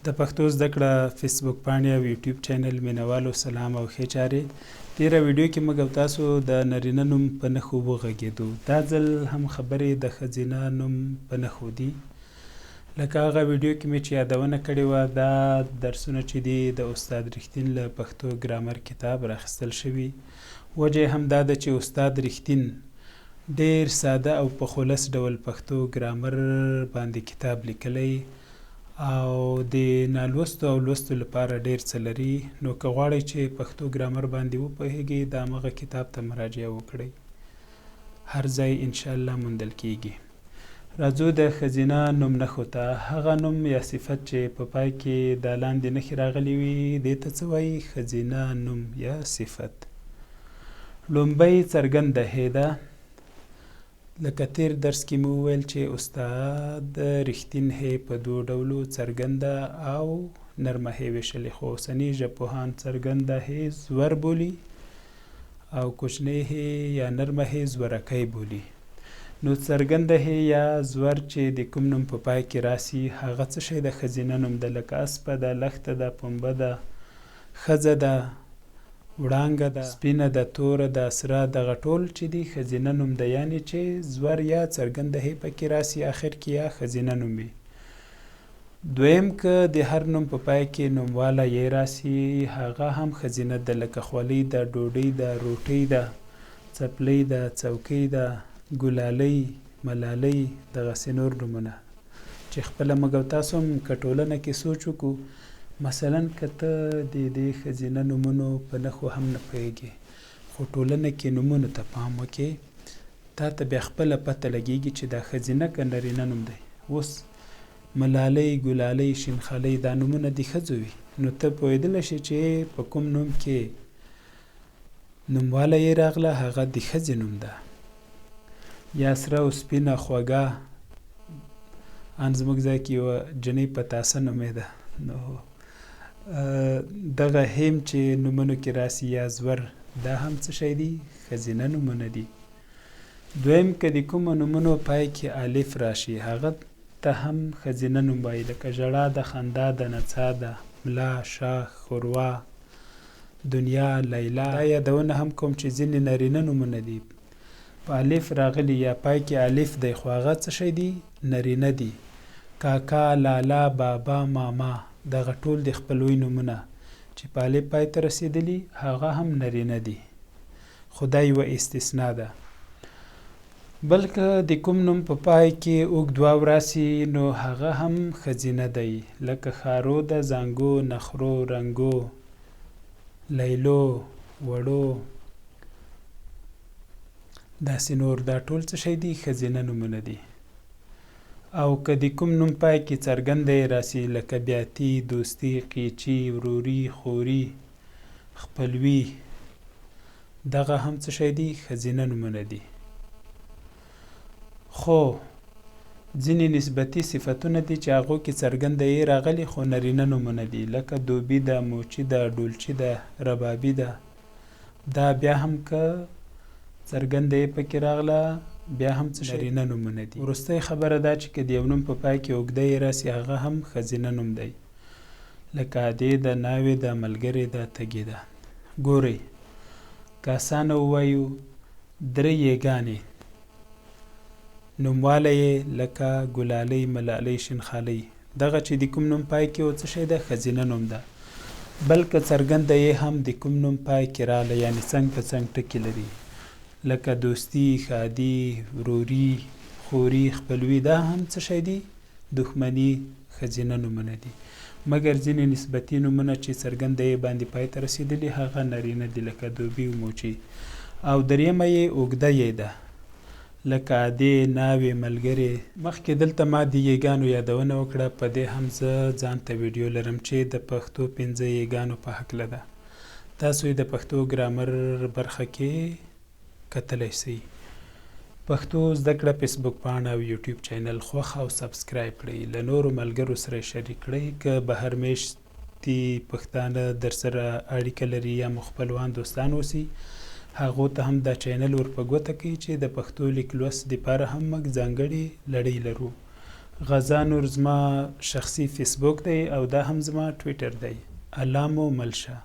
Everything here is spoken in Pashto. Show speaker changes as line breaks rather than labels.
د پښتو زده کړه فیسبوک پاڼې او یوټیوب چینل مینوالو سلام او ښې چارې. تېره ویډیو کې موږ او تاسو د نارینه نوم په نښو وغږېدو. دا ځل هم خبرې د ښځینه نوم په نښو دي. لکه هغه ویډیو کې مې چې یادونه کړې وه، دا درسونه چې دي د استاد رښتین له پښتو ګرامر کتاب راخیستل شوي. وجه هم دا ده چې استاد رښتین ډېر ساده او په خلص ډول پښتو ګرامر باندې کتاب لیکلی او د نالوستو او لوستو لپاره ډېر څه لري. نو که غواړئ چې پښتو ګرامر باندې وپوهیږئ، د همغه کتاب ته مراجعه وکړئ. هر ځای انشاءالله موندل کېږي. راځو د ښځینه نوم نښو ته. هغه نوم یا صفت چې په پای کې د لاندې نښې راغلي وي، دې ته څه وایي؟ ښځینه نوم یا صفت. لومبۍ څرګنده هې ده. لکه تیر درس کې مو وویل چې استاد رښتین هې په دوه ډولو څرګنده او نرمه هې ویشلې، خو اوسني ژبپوهان څرګنده هې زور بولي او کوچنۍ هې یا نرمه هې زورکی بولي. نو څرګنده هې یا زور چې د کوم نوم په پای کې راسي، هغه څه شی د ښځینه نوم ده، لکه اسپه ده، لښته ده، پنبه ده، ښځه ده، وړانګه ده، سپینه ده، توره ده، سره، دغه ټول چې دي ښځینه نوم ده. یعنې چې زور یا څرګنده هې پکې راسي، آخر کې یا ښځینه نوم وي. دویم، که د هر نوم په پای کې نومواله یې راسي، هغه هم ښځینه ده، لکه خولۍ ده، ډوډۍ ده، روټۍ ده، څپلۍ ده، څوکۍ ده، ګلالۍ، ملالۍ، دغسې نور نومونه چې خپله موږ او تاسو هم که ټولنه کې سوچ وکړو، مثلا که ته د دې ښځینه نومونو په نښو هم نه پوهېږې، خو ټولنه کې نومونو ته پام وکړې، تا ته بیا خپله پته لګېږي چې دا ښځینه که نرینه نوم دی. اوس ملالۍ، ګلالۍ، شینخالۍ دا نومونه د ښځو وي، نو ته پوهېدلی شې چې په کوم نوم کې نومواله یې راغله، هغه د ښځې نوم ده. یا سره او سپینه، خوږه، ان زموږ ځای کې یوه جنۍ پتاسه نومېده. نو دغه هیم چې نومونو کې راسي یا زور، دا هم څه شی دي؟ ښځینه نومونه دي. دویم، که د کومو نومونو پای کې الف راشي، هغه ته هم ښځینه نوم وایي، لکه ژړا ده، خندا ده، نڅا ده، ملا، شاه، ښوروا، دنیا، لیلا. دا یادونه هم کوم چې ځینې نارینه نومونه دي په الف راغلي یا پای کې الف دی، خو هغه څه شی دي؟ نارینه دي. کاکا، لالا، بابا، ماما، دغه ټول د خپلوۍ نومونه چې په الف پای ته رسېدلي، هغه هم نارینه دي، خو دا یوه استثنا ده. بلکه د کوم نوم په پای کې اوږد واو راسي، نو هغه هم ښځینه دی، لکه ښارو ده، زانګو، نخرو، رنګو، لیلو، وړو، داسې نور. دا ټول څه شی دي؟ ښځینه نومونه دي. او که د کوم نوم پای کې څرګنده یې راسي، لکه بیاتي، دوستي، قیچي، وروري، خوري، خپلوي، دغه هم څه شی دي؟ ښځینه نومونه دي. خو ځینې نسبتي صفتونه دي چې هغو کې څرګنده یې راغلي، خو نارینه نومونه دي، لکه دوبي ده، موچي ده، ډولچي ده، ربابي ده. دا بیا هم که څرګنده یې پکې راغله، بیا هم څه نارینه نومونه دي. وروستی خبره دا چې که د یو نوم په پای کې اوږده یې راسي، هغه هم ښځینه نوم دی، لکه ادې ده، ناوې ده، ملګرې ده، تږې ده. ګورئ، که اسانه ووایو، درې یېګانې نومواله یې لکه ګلالۍ، ملالۍ، شینخالۍ، دغه چې د کوم نوم پای کې و څه شی ده؟ ښځینه نوم ده. بلکه څرګنده یې هم د کوم نوم پای کې راغله، یعنې څنګ په څنګ ټکي لري، لکه دوستي، ښادي، وروري، خوري، خپلوي، دا هم څه شی دي؟ دښمني، ښځینه نومونه دي. مګر ځینې نسبتي نومونه چې څرګنده یې باندې پای ته رسېدلي، هغه نارینه دي، لکه دوبي او موچي. او دریمه یې اوږده یې ده، لکه ادې، ناوې، ملګرې. مخکې دلته ما د یېګانو یادونه وکړه، په دې هم زه ځان ته ویډیو لرم چې د پښتو 5 یېګانو په هکله ده. تاسو یې د پښتو ګرامر برخه کې کتلی شئ. پښتو زده کړه فیسبوک پاڼه او یوټیوب چینل خوښ او سبسکرایب کړئ، له نورو ملګرو سره شریک کړئ. که بهر میشتي پښتانه در سره اړیکه لري یا مو خپلوان دوستان اوسي، هغو ته هم دا چینل ور په ګوته کړئ چې د پښتو لیک لوست دپاره هم موږ ځانګړې لړۍ لرو غزا نور زما شخصي فیسبوک دی او دا هم زما ټویټر دی. الله مو مل شه.